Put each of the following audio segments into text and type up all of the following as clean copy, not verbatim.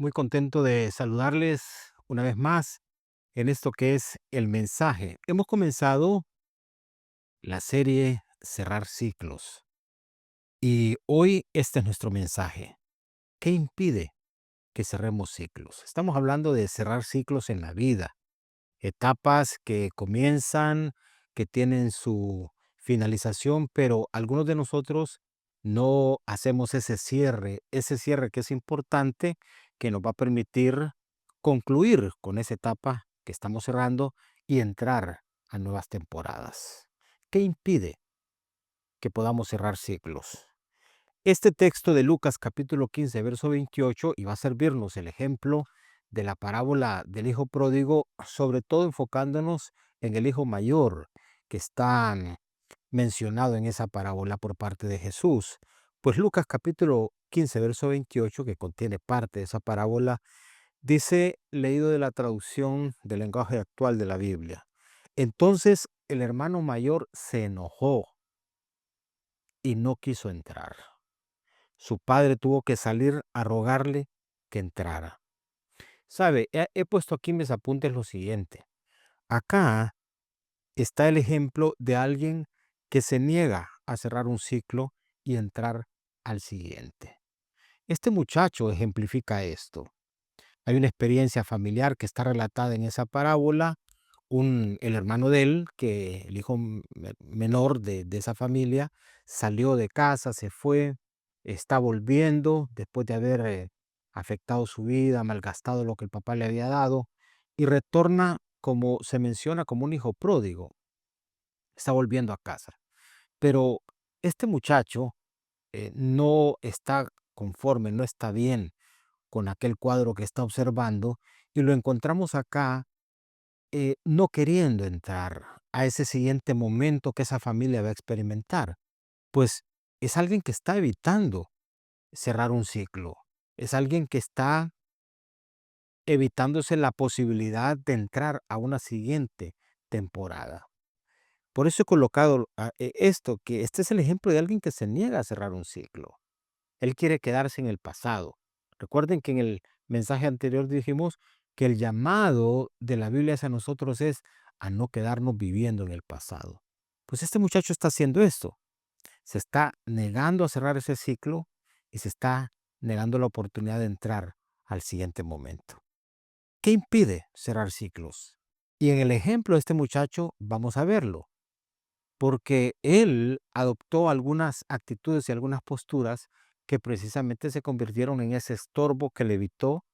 Muy contento de saludarles una vez más en esto que es el mensaje. Hemos comenzado la serie Cerrar Ciclos y hoy este es nuestro mensaje. ¿Qué impide que cerremos ciclos? Estamos hablando de cerrar ciclos en la vida, etapas que comienzan, que tienen su finalización, pero algunos de nosotros no hacemos ese cierre que es importante, que nos va a permitir concluir con esa etapa que estamos cerrando y entrar a nuevas temporadas. ¿Qué impide que podamos cerrar ciclos? Este texto de Lucas capítulo 15, verso 28, y va a servirnos el ejemplo de la parábola del hijo pródigo, sobre todo enfocándonos en el hijo mayor que está mencionado en esa parábola por parte de Jesús. Pues Lucas capítulo 15, verso 28, que contiene parte de esa parábola, dice, leído de la traducción del lenguaje actual de la Biblia: entonces el hermano mayor se enojó y no quiso entrar. Su padre tuvo que salir a rogarle que entrara. Sabe, he puesto aquí en mis apuntes lo siguiente. Acá está el ejemplo de alguien que se niega a cerrar un ciclo y entrar al siguiente. Este muchacho ejemplifica esto. Hay una experiencia familiar que está relatada en esa parábola. El hermano de él, que el hijo menor de esa familia, salió de casa, se fue, está volviendo después de haber afectado su vida, malgastado lo que el papá le había dado, y retorna, como se menciona, como un hijo pródigo. Está volviendo a casa. Pero este muchacho no está conforme, no está bien con aquel cuadro que está observando, y lo encontramos acá no queriendo entrar a ese siguiente momento que esa familia va a experimentar. Pues es alguien que está evitando cerrar un ciclo, es alguien que está evitándose la posibilidad de entrar a una siguiente temporada. Por eso he colocado esto, que este es el ejemplo de alguien que se niega a cerrar un ciclo. Él quiere quedarse en el pasado. Recuerden que en el mensaje anterior dijimos que el llamado de la Biblia hacia nosotros es a no quedarnos viviendo en el pasado. Pues este muchacho está haciendo esto. Se está negando a cerrar ese ciclo y se está negando la oportunidad de entrar al siguiente momento. ¿Qué impide cerrar ciclos? Y en el ejemplo de este muchacho vamos a verlo, porque él adoptó algunas actitudes y algunas posturas que precisamente se convirtieron en ese estorbo que le evitó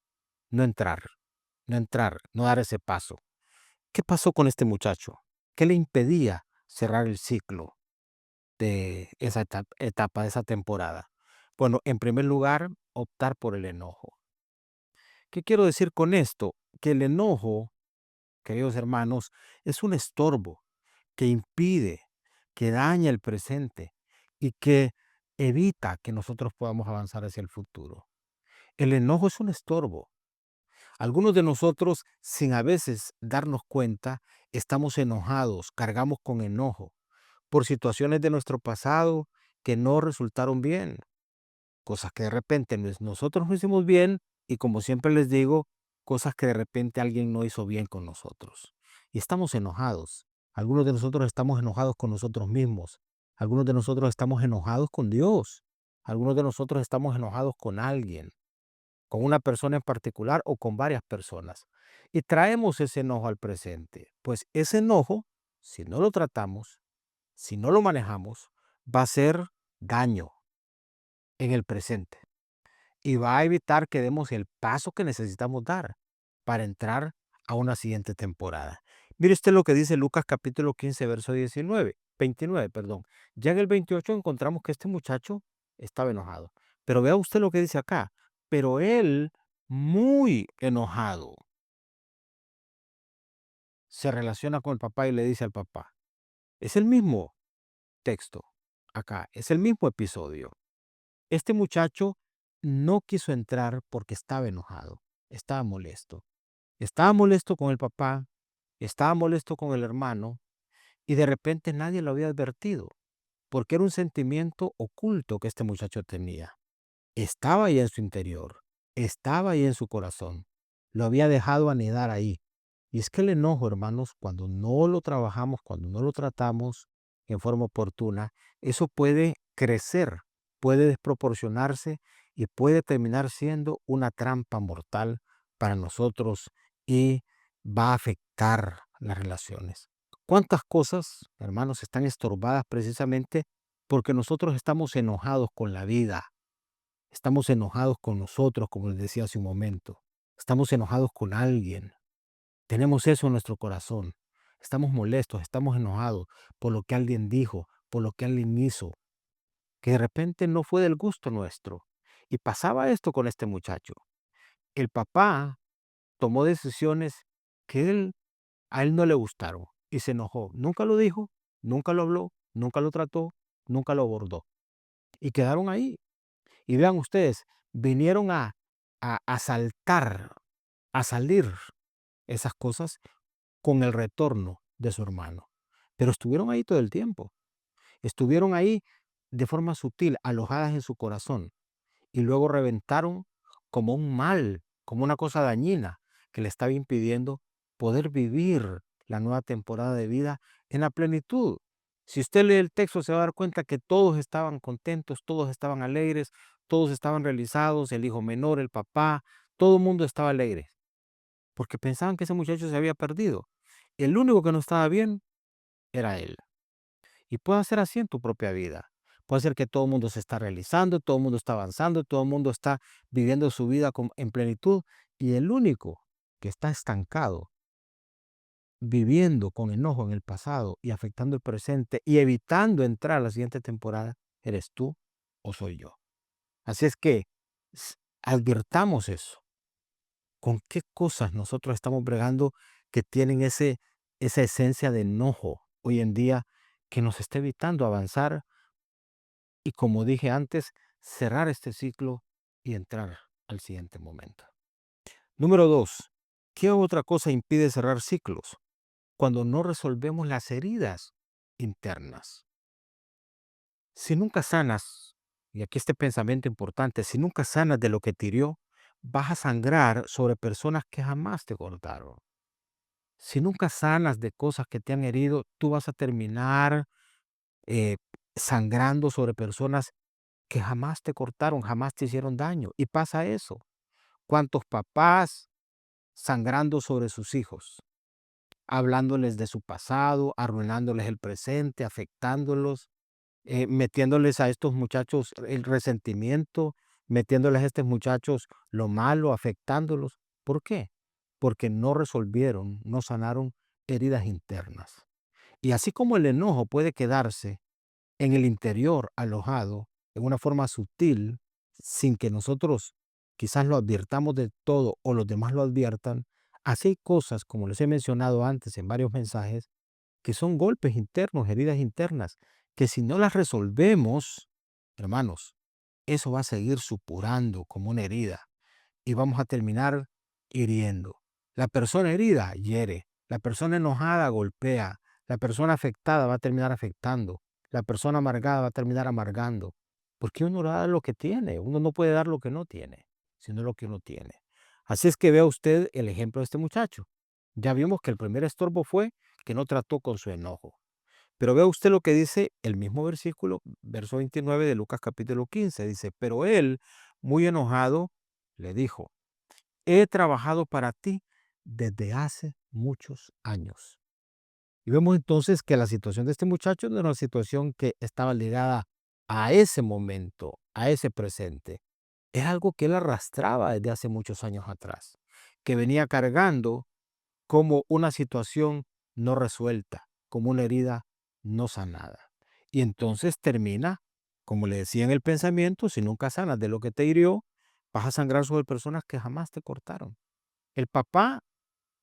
no entrar, no dar ese paso. ¿Qué pasó con este muchacho? ¿Qué le impedía cerrar el ciclo de esa etapa, de esa temporada? Bueno, en primer lugar, optar por el enojo. ¿Qué quiero decir con esto? Que el enojo, queridos hermanos, es un estorbo que impide, que daña el presente y que evita que nosotros podamos avanzar hacia el futuro. El enojo es un estorbo. Algunos de nosotros, sin a veces darnos cuenta, estamos enojados, cargamos con enojo por situaciones de nuestro pasado que no resultaron bien, cosas que de repente nosotros no hicimos bien y, como siempre les digo, cosas que de repente alguien no hizo bien con nosotros. Y estamos enojados. Algunos de nosotros estamos enojados con nosotros mismos. Algunos de nosotros estamos enojados con Dios. Algunos de nosotros estamos enojados con alguien, con una persona en particular o con varias personas. Y traemos ese enojo al presente. Pues ese enojo, si no lo tratamos, si no lo manejamos, va a ser daño en el presente y va a evitar que demos el paso que necesitamos dar para entrar a una siguiente temporada. Mire usted lo que dice Lucas capítulo 15, verso 29, perdón. Ya en el 28 encontramos que este muchacho estaba enojado. Pero vea usted lo que dice acá. Pero él, muy enojado, se relaciona con el papá y le dice al papá. Es el mismo texto acá, es el mismo episodio. Este muchacho no quiso entrar porque estaba enojado, estaba molesto. Estaba molesto con el papá, estaba molesto con el hermano, y de repente nadie lo había advertido, porque era un sentimiento oculto que este muchacho tenía. Estaba ahí en su interior. estaba ahí en su corazón, lo había dejado anidar ahí. Y es que el enojo, hermanos, cuando no lo trabajamos, cuando no lo tratamos en forma oportuna, eso puede crecer, puede desproporcionarse y puede terminar siendo una trampa mortal para nosotros y va a afectar las relaciones. ¿Cuántas cosas, hermanos, están estorbadas precisamente porque nosotros estamos enojados con la vida? Estamos enojados con nosotros, como les decía hace un momento. Estamos enojados con alguien. Tenemos eso en nuestro corazón. Estamos molestos, estamos enojados por lo que alguien dijo, por lo que alguien hizo, que de repente no fue del gusto nuestro. Y pasaba esto con este muchacho. El papá tomó decisiones que a él no le gustaron y se enojó. Nunca lo dijo, nunca lo habló, nunca lo trató, nunca lo abordó. Y quedaron ahí. Y vean ustedes, vinieron a saltar, a salir esas cosas con el retorno de su hermano. Pero estuvieron ahí todo el tiempo. Estuvieron ahí de forma sutil, alojadas en su corazón. Y luego reventaron como un mal, como una cosa dañina que le estaba impidiendo poder vivir la nueva temporada de vida en la plenitud. Si usted lee el texto se va a dar cuenta que todos estaban contentos, todos estaban alegres, todos estaban realizados, el hijo menor, el papá, todo el mundo estaba alegre, porque pensaban que ese muchacho se había perdido. El único que no estaba bien era él. Y puede ser así en tu propia vida. Puede ser que todo el mundo se está realizando, todo el mundo está avanzando, todo el mundo está viviendo su vida en plenitud y el único que está estancado, viviendo con enojo en el pasado y afectando el presente y evitando entrar a la siguiente temporada, eres tú o soy yo. Así es que advirtamos eso. ¿Con qué cosas nosotros estamos bregando que tienen esa esencia de enojo hoy en día que nos está evitando avanzar y, como dije antes, cerrar este ciclo y entrar al siguiente momento? Número 2. ¿Qué otra cosa impide cerrar ciclos? Cuando no resolvemos las heridas internas. Si nunca sanas, y aquí este pensamiento importante, si nunca sanas de lo que te hirió, vas a sangrar sobre personas que jamás te cortaron. Si nunca sanas de cosas que te han herido, tú vas a terminar eh, sangrando sobre personas que jamás te cortaron, jamás te hicieron daño. Y pasa eso. ¿Cuántos papás sangrando sobre sus hijos, hablándoles de su pasado, arruinándoles el presente, afectándolos, metiéndoles a estos muchachos el resentimiento, metiéndoles a estos muchachos lo malo, afectándolos? ¿Por qué? Porque no resolvieron, no sanaron heridas internas. Y así como el enojo puede quedarse en el interior, alojado, en una forma sutil, sin que nosotros quizás lo advirtamos de todo o los demás lo adviertan, así hay cosas, como les he mencionado antes en varios mensajes, que son golpes internos, heridas internas, que si no las resolvemos, hermanos, eso va a seguir supurando como una herida y vamos a terminar hiriendo. La persona herida hiere, la persona enojada golpea, la persona afectada va a terminar afectando, la persona amargada va a terminar amargando, porque uno da lo que tiene, uno no puede dar lo que no tiene, sino lo que uno tiene. Así es que vea usted el ejemplo de este muchacho. Ya vimos que el primer estorbo fue que no trató con su enojo. Pero vea usted lo que dice el mismo versículo, verso 29 de Lucas capítulo 15. Dice, pero él, muy enojado, le dijo, he trabajado para ti desde hace muchos años. Y vemos entonces que la situación de este muchacho no era una situación que estaba ligada a ese momento, a ese presente. Es algo que él arrastraba desde hace muchos años atrás, que venía cargando como una situación no resuelta, como una herida no sanada. Y entonces termina, como le decía en el pensamiento, si nunca sanas de lo que te hirió, vas a sangrar sobre personas que jamás te cortaron. El papá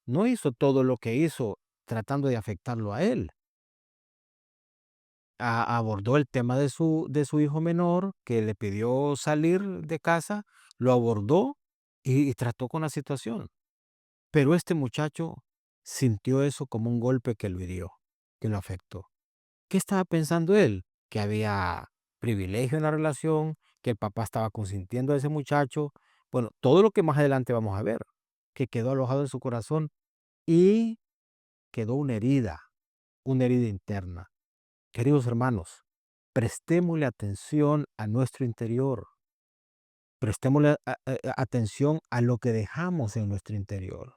no hizo todo lo que hizo tratando de afectarlo a él. Abordó el tema de su hijo menor, que le pidió salir de casa, lo abordó y trató con la situación. Pero este muchacho sintió eso como un golpe que lo hirió, que lo afectó. ¿Qué estaba pensando él? Que había privilegio en la relación, que el papá estaba consintiendo a ese muchacho, Bueno, todo lo que más adelante vamos a ver, que quedó alojado en su corazón y quedó una herida interna. Queridos hermanos, prestémosle atención a nuestro interior, prestémosle atención a lo que dejamos en nuestro interior.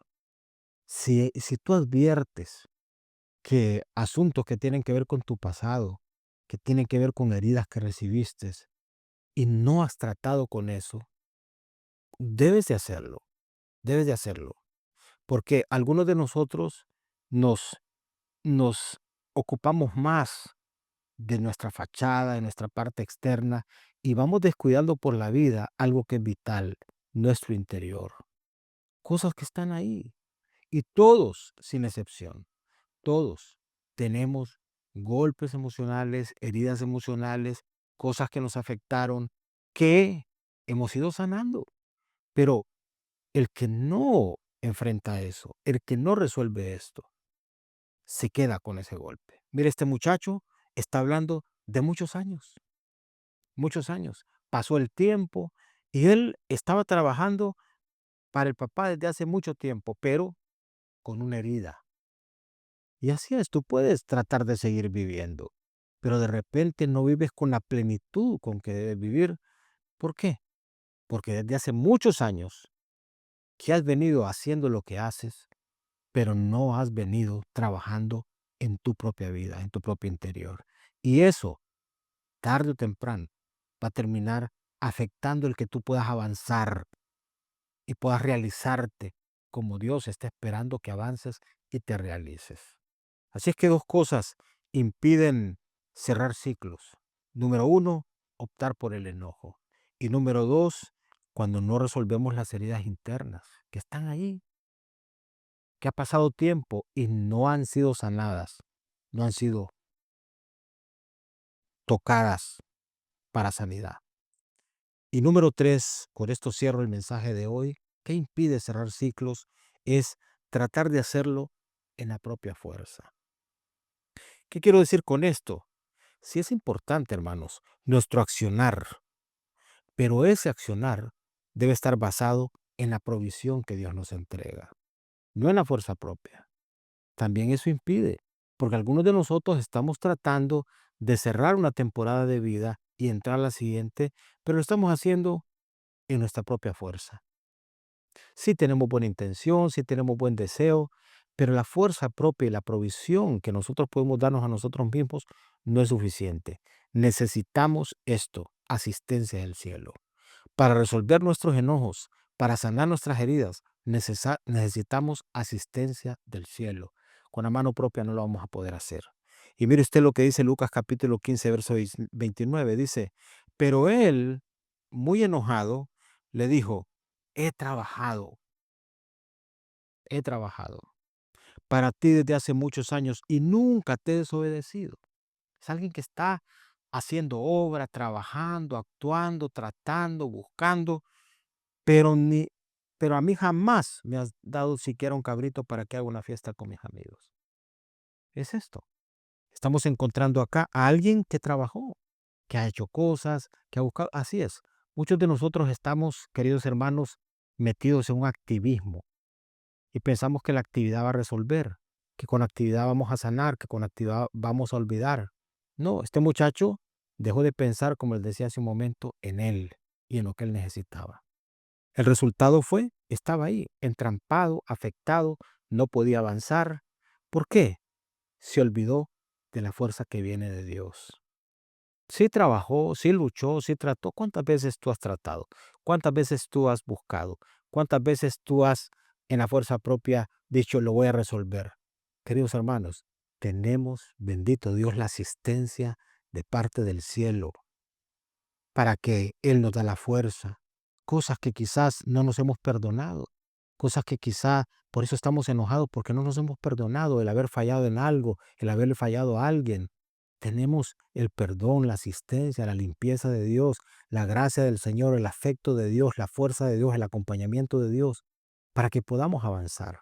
Si tú adviertes que asuntos que tienen que ver con tu pasado, que tienen que ver con heridas que recibiste y no has tratado con eso, debes de hacerlo, debes de hacerlo, porque algunos de nosotros nos, nos ocupamos más de nuestra fachada, de nuestra parte externa, y vamos descuidando por la vida algo que es vital, nuestro interior. Cosas que están ahí. Y todos, sin excepción, todos tenemos golpes emocionales, heridas emocionales, cosas que nos afectaron, que hemos ido sanando. Pero el que no enfrenta eso, el que no resuelve esto, se queda con ese golpe. Mire, este muchacho está hablando de muchos años. Muchos años. Pasó el tiempo y él estaba trabajando para el papá desde hace mucho tiempo, pero con una herida. Y así es, tú puedes tratar de seguir viviendo, pero de repente no vives con la plenitud con que debes vivir. ¿Por qué? Porque desde hace muchos años que has venido haciendo lo que haces, pero no has venido trabajando en tu propia vida, en tu propio interior. Y eso, tarde o temprano, va a terminar afectando el que tú puedas avanzar y puedas realizarte como Dios está esperando que avances y te realices. Así es que dos cosas impiden cerrar ciclos. Número uno, optar por el enojo. Y número dos, cuando no resolvemos las heridas internas que están ahí, que ha pasado tiempo y no han sido sanadas, no han sido tocadas para sanidad. Y número tres, con esto cierro el mensaje de hoy, ¿qué impide cerrar ciclos? Es tratar de hacerlo en la propia fuerza. ¿Qué quiero decir con esto? Sí es importante, hermanos, nuestro accionar, pero ese accionar debe estar basado en la provisión que Dios nos entrega, no en la fuerza propia. También eso impide, porque algunos de nosotros estamos tratando de cerrar una temporada de vida y entrar a la siguiente, pero lo estamos haciendo en nuestra propia fuerza. Sí tenemos buena intención, sí tenemos buen deseo, pero la fuerza propia y la provisión que nosotros podemos darnos a nosotros mismos no es suficiente. Necesitamos esto, asistencia del cielo. Para resolver nuestros enojos, para sanar nuestras heridas, necesitamos asistencia del cielo. Con la mano propia no lo vamos a poder hacer. Y mire usted lo que dice Lucas capítulo 15, verso 29. Dice, pero él, muy enojado, le dijo, he trabajado, he trabajado para ti desde hace muchos años y nunca te he desobedecido. Es alguien que está haciendo obra, trabajando, actuando, tratando, buscando, pero ni, pero a mí jamás me has dado siquiera un cabrito para que haga una fiesta con mis amigos. Es esto. Estamos encontrando acá a alguien que trabajó, que ha hecho cosas, que ha buscado. Así es. Muchos de nosotros estamos, queridos hermanos, metidos en un activismo y pensamos que la actividad va a resolver, que con la actividad vamos a sanar, que con la actividad vamos a olvidar. No, este muchacho dejó de pensar, como les decía hace un momento, en él y en lo que él necesitaba. El resultado fue, estaba ahí, entrampado, afectado, no podía avanzar. ¿Por qué? Se olvidó de la fuerza que viene de Dios. Sí trabajó, sí luchó, sí trató. ¿Cuántas veces tú has tratado? ¿Cuántas veces tú has buscado? ¿Cuántas veces tú has, en la fuerza propia, dicho, lo voy a resolver? Queridos hermanos, tenemos, bendito Dios, la asistencia de parte del cielo para que Él nos da la fuerza. Cosas que quizás no nos hemos perdonado. Cosas que quizás por eso estamos enojados, porque no nos hemos perdonado el haber fallado en algo, el haberle fallado a alguien. Tenemos el perdón, la asistencia, la limpieza de Dios, la gracia del Señor, el afecto de Dios, la fuerza de Dios, el acompañamiento de Dios, para que podamos avanzar.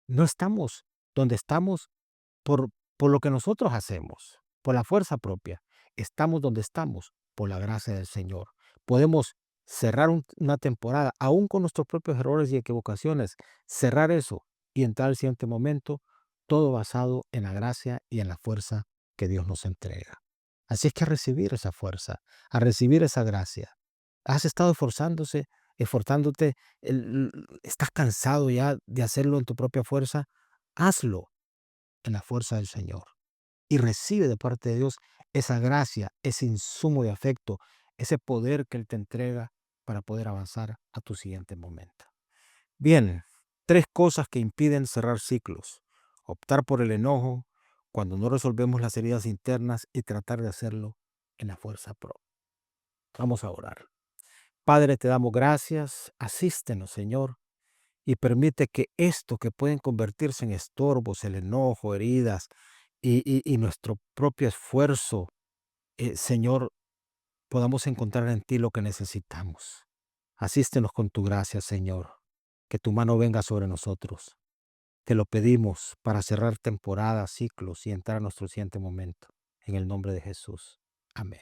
No estamos donde estamos por, por lo que nosotros hacemos, por la fuerza propia. Estamos donde estamos por la gracia del Señor. Podemos cerrar una temporada, aún con nuestros propios errores y equivocaciones, cerrar eso y entrar al siguiente momento, todo basado en la gracia y en la fuerza que Dios nos entrega. Así es que a recibir esa fuerza, a recibir esa gracia. ¿Has estado esforzándote, estás cansado ya de hacerlo en tu propia fuerza? Hazlo en la fuerza del Señor y recibe de parte de Dios esa gracia, ese insumo de afecto, ese poder que Él te entrega para poder avanzar a tu siguiente momento. Bien, tres cosas que impiden cerrar ciclos. Optar por el enojo cuando no resolvemos las heridas internas y tratar de hacerlo en la fuerza propia. Vamos a orar. Padre, te damos gracias, asístenos, Señor, y permite que esto que pueden convertirse en estorbos, el enojo, heridas y nuestro propio esfuerzo, Señor, podamos encontrar en ti lo que necesitamos. Asístenos con tu gracia, Señor, que tu mano venga sobre nosotros. Te lo pedimos para cerrar temporadas, ciclos y entrar a nuestro siguiente momento. En el nombre de Jesús. Amén.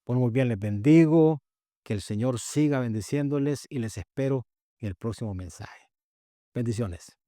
Bueno, muy bien, les bendigo. Que el Señor siga bendiciéndoles y les espero en el próximo mensaje. Bendiciones.